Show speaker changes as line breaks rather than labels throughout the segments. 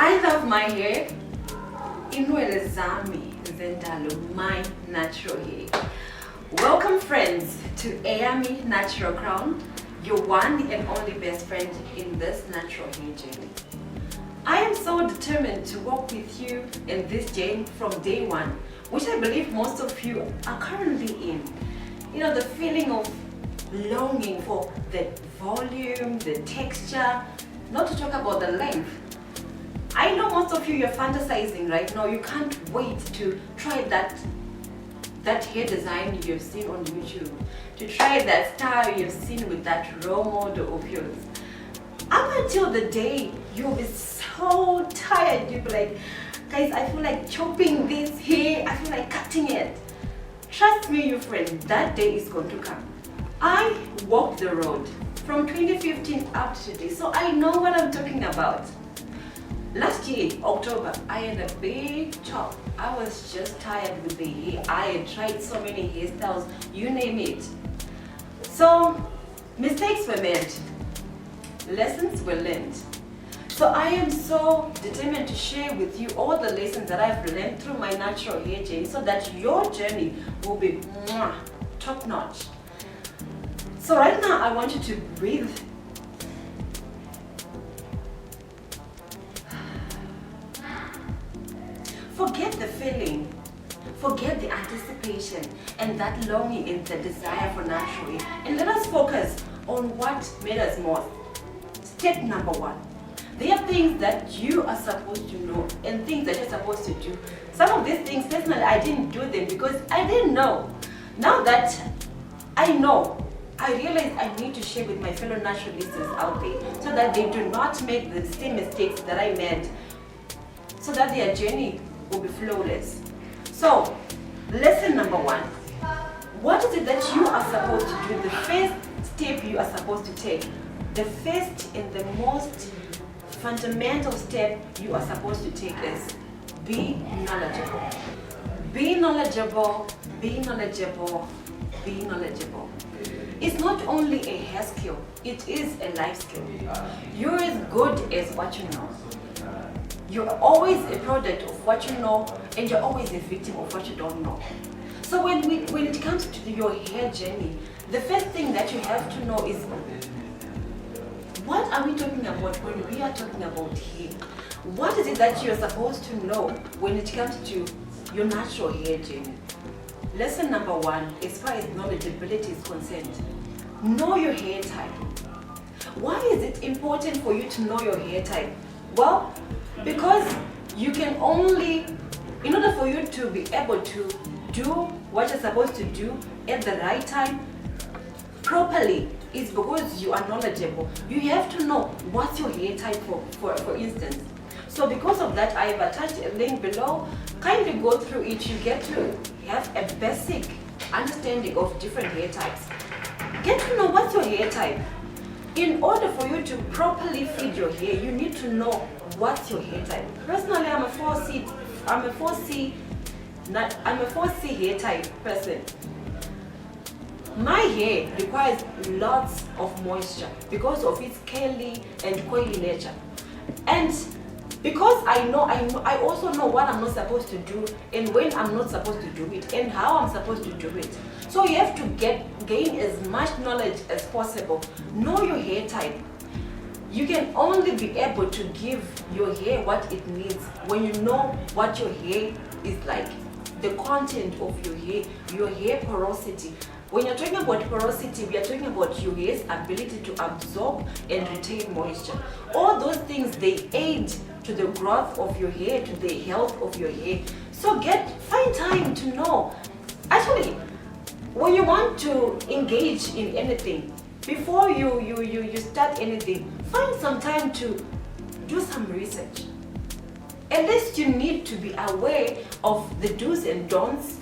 I love my hair. Inwele zami zendalo, my natural hair. Welcome friends to Ayami Natural Crown, your one and only best friend in this natural hair journey. I am so determined to walk with you in this journey from day one, which I believe most of you are currently in. You know, the feeling of longing for the volume, the texture, not to talk about the length. I know most of you are fantasizing right now. You can't wait to try that hair design you've seen on YouTube, to try that style you've seen with that role model of yours. Up until the day you'll be so tired, you'll be like, guys, I feel like chopping this hair, I feel like cutting it. Trust me, you friend, that day is going to come. I walked the road from 2015 up to today, so I know what I'm talking about. Last year, October, I had a big chop. I was just tired with the hair. I had tried so many hairstyles, you name it. So, mistakes were made. Lessons were learned. So I am so determined to share with you all the lessons that I've learned through my natural hair journey so that your journey will be top notch. So right now, I want you to breathe. Forget the feeling, forget the anticipation and that longing and the desire for natural hair, and let us focus on what matters most. Step number one. There are things that you are supposed to know and things that you're supposed to do. Some of these things, personally, I didn't do them because I didn't know. Now that I know, I realize I need to share with my fellow naturalists out there so that they do not make the same mistakes that I made, so that their journey will be flawless. So, lesson number one. What is it that you are supposed to do? The first step you are supposed to take. The first and the most fundamental step you are supposed to take is be knowledgeable. Be knowledgeable, be knowledgeable, be knowledgeable. It's not only a hair skill, it is a life skill. You're as good as what you know. You're always a product of what you know, and you're always a victim of what you don't know. So when it comes to your hair journey, the first thing that you have to know is, what are we talking about when we are talking about hair? What is it that you're supposed to know when it comes to your natural hair journey? Lesson number one, as far as knowledgeability is concerned, know your hair type. Why is it important for you to know your hair type? Well, because you can only, in order for you to be able to do what you're supposed to do at the right time properly, is because you are knowledgeable. You have to know what's your hair type for instance. So because of that, I have attached a link below. Kindly go through it. You get to have a basic understanding of different hair types. Get to know what's your hair type. In order for you to properly feed your hair, you need to know what's your hair type. Personally, I'm a 4C hair type person. My hair requires lots of moisture because of its curly and coily nature. And because I also know what I'm not supposed to do and when I'm not supposed to do it and how I'm supposed to do it. So you have to gain as much knowledge as possible. Know your hair type. You can only be able to give your hair what it needs when you know what your hair is like, the content of your hair porosity. When you're talking about porosity, we are talking about your hair's ability to absorb and retain moisture. All those things, they aid to the growth of your hair, to the health of your hair. So find time to know. Actually, when you want to engage in anything, before you start anything, find some time to do some research. At least you need to be aware of the do's and don'ts,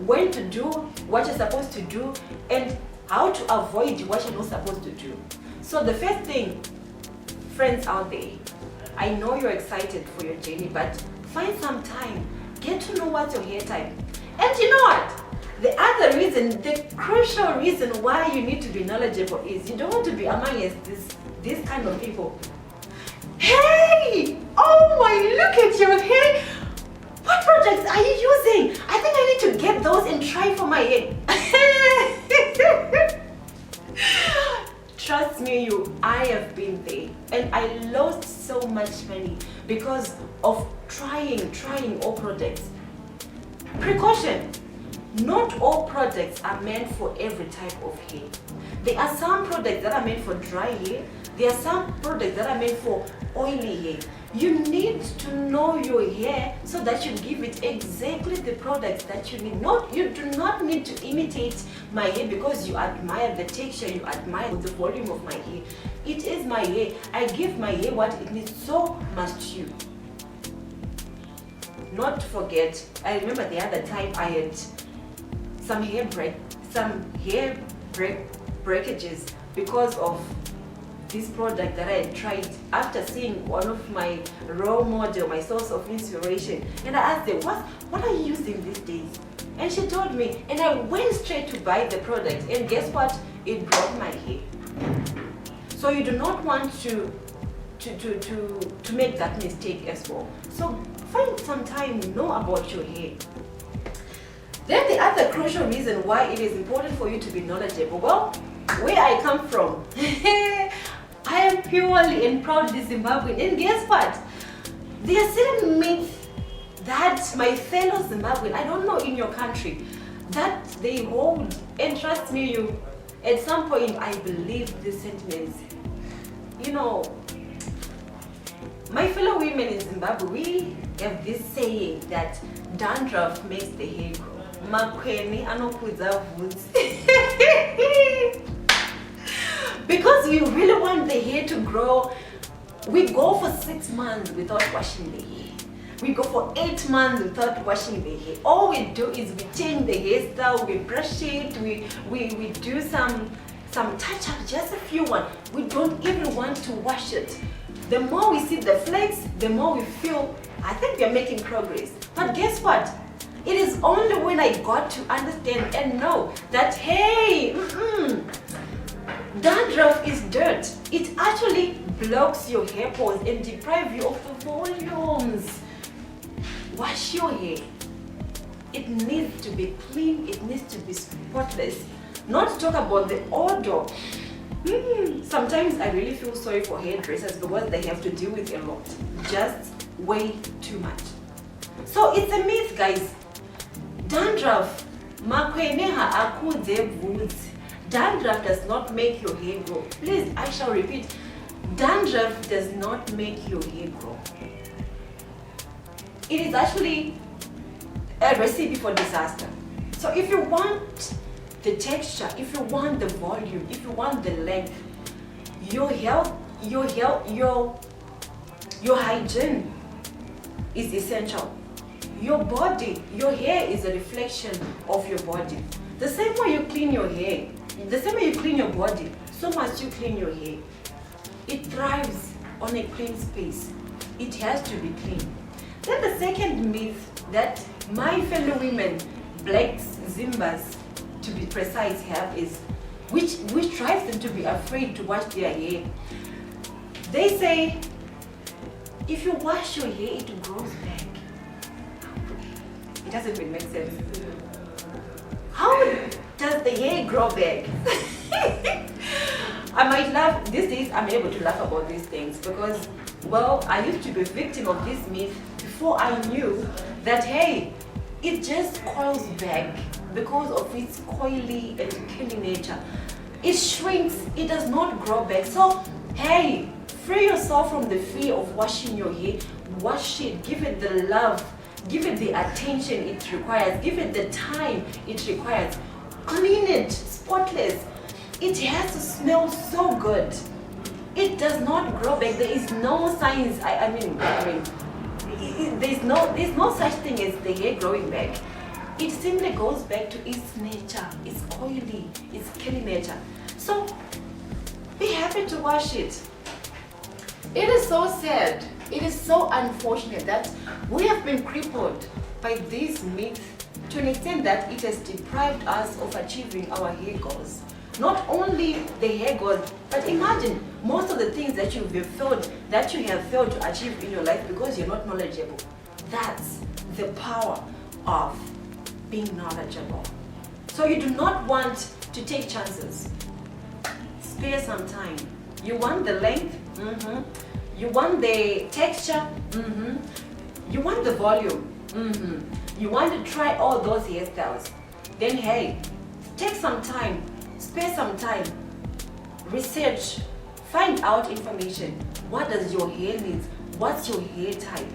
when to do what you're supposed to do, and how to avoid what you're not supposed to do. So the first thing, friends out there, I know you're excited for your journey, but find some time, get to know what's your hair type. And you know what? The other reason, the crucial reason why you need to be knowledgeable is you don't want to be among these kind of people. Hey! Oh my, look at your hair! What products are you using? I think I need to get those and try for my hair. Trust me, I have been there and I lost so much money because of trying all products. Precaution, not all products are meant for every type of hair. There are some products that are meant for dry hair. There are some products that are meant for oily hair. You need to know your hair so that you give it exactly the products that you need. You do not need to imitate my hair because you admire the texture, you admire the volume of my hair. It is my hair. I give my hair what it needs, so must you. Not to forget, I remember the other time I had some hair breakages because of this product that I had tried after seeing one of my role model, my source of inspiration. And I asked her, what are you using these days? And she told me, and I went straight to buy the product. And guess what? It broke my hair. So you do not want to make that mistake as well. So find some time, know about your hair. Then the other crucial reason why it is important for you to be knowledgeable, well, where I come from, I am purely and proudly Zimbabwean. And guess what? There are certain myths that my fellow Zimbabwean, I don't know in your country, that they hold. And trust me, at some point I believe these sentiments. You know, my fellow women in Zimbabwe, we have this saying that dandruff makes the hair grow. Makweni anokudza vhudzi. Because we really want the hair to grow, we go for 6 months without washing the hair. We go for 8 months without washing the hair. All we do is we change the hairstyle, we brush it, we do some touch-up, just a few ones. We don't even want to wash it. The more we see the flakes, the more we feel, I think we are making progress. But guess what? It is only when I got to understand and know that, hey, dandruff is dirt. It actually blocks your hair pores and deprives you of the volumes. Wash your hair. It needs to be clean, it needs to be spotless. Not to talk about the odor. Sometimes I really feel sorry for hairdressers because they have to deal with a lot. Just way too much. So it's a myth, guys. Dandruff, makweneha akudze vhudzi. Dandruff does not make your hair grow. Please, I shall repeat. Dandruff does not make your hair grow. It is actually a recipe for disaster. So if you want the texture, if you want the volume, if you want the length, your hygiene is essential. Your body, your hair is a reflection of your body. The same way you clean your hair, the same way you clean your body, so must you clean your hair. It thrives on a clean space. It has to be clean. Then the second myth that my fellow women, blacks, Zimbas, to be precise, have is, which drives them to be afraid to wash their hair. They say, if you wash your hair, it grows back. It doesn't even make sense. How does the hair grow back? I might laugh. These days, I'm able to laugh about these things because, well, I used to be a victim of this myth before I knew that, hey, it just coils back because of its coily and curly nature. It shrinks, it does not grow back. So, hey, free yourself from the fear of washing your hair. Wash it, give it the love, give it the attention it requires, give it the time it requires. Clean it, spotless. It has to smell so good. It does not grow back. There is no science. There's no such thing as the hair growing back. It simply goes back to its nature, its coily, its curly nature. So be happy to wash it. It is so sad. It is so unfortunate that we have been crippled by this myth to an extent that it has deprived us of achieving our hair goals. Not only the hair goals, but imagine most of the things that you have failed to achieve in your life because you're not knowledgeable. That's the power of being knowledgeable. So you do not want to take chances. Spare some time. You want the length? You want the texture? You want the volume? You want to try all those hairstyles? Then hey, take some time, spare some time, research, find out information. What does your hair need? What's your hair type?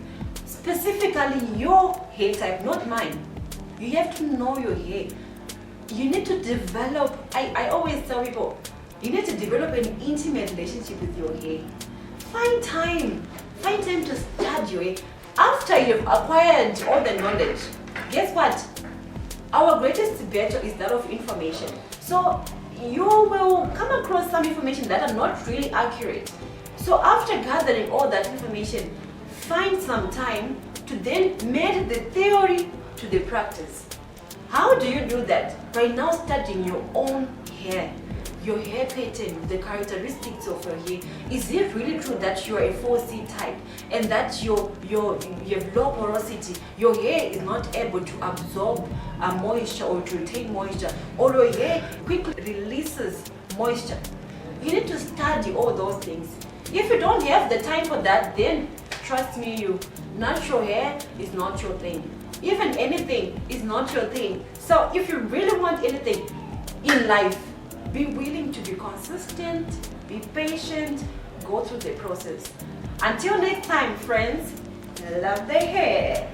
Specifically your hair type, not mine. You have to know your hair. You need to develop, I always tell people, you need to develop an intimate relationship with your hair. Find time to study your hair. After you've acquired all the knowledge, guess what? Our greatest battle is that of information. So you will come across some information that are not really accurate. So after gathering all that information, find some time to then match the theory to the practice. How do you do that? By now studying your own hair, your hair pattern, the characteristics of your hair. Is it really true that you are a 4C type and that you have low porosity? Your hair is not able to absorb moisture or to retain moisture, or your hair quickly releases moisture. You need to study all those things. If you don't have the time for that, then trust me, natural hair is not your thing. Even anything is not your thing. So if you really want anything in life, be willing to be consistent, be patient, go through the process. Until next time, friends, love the hair.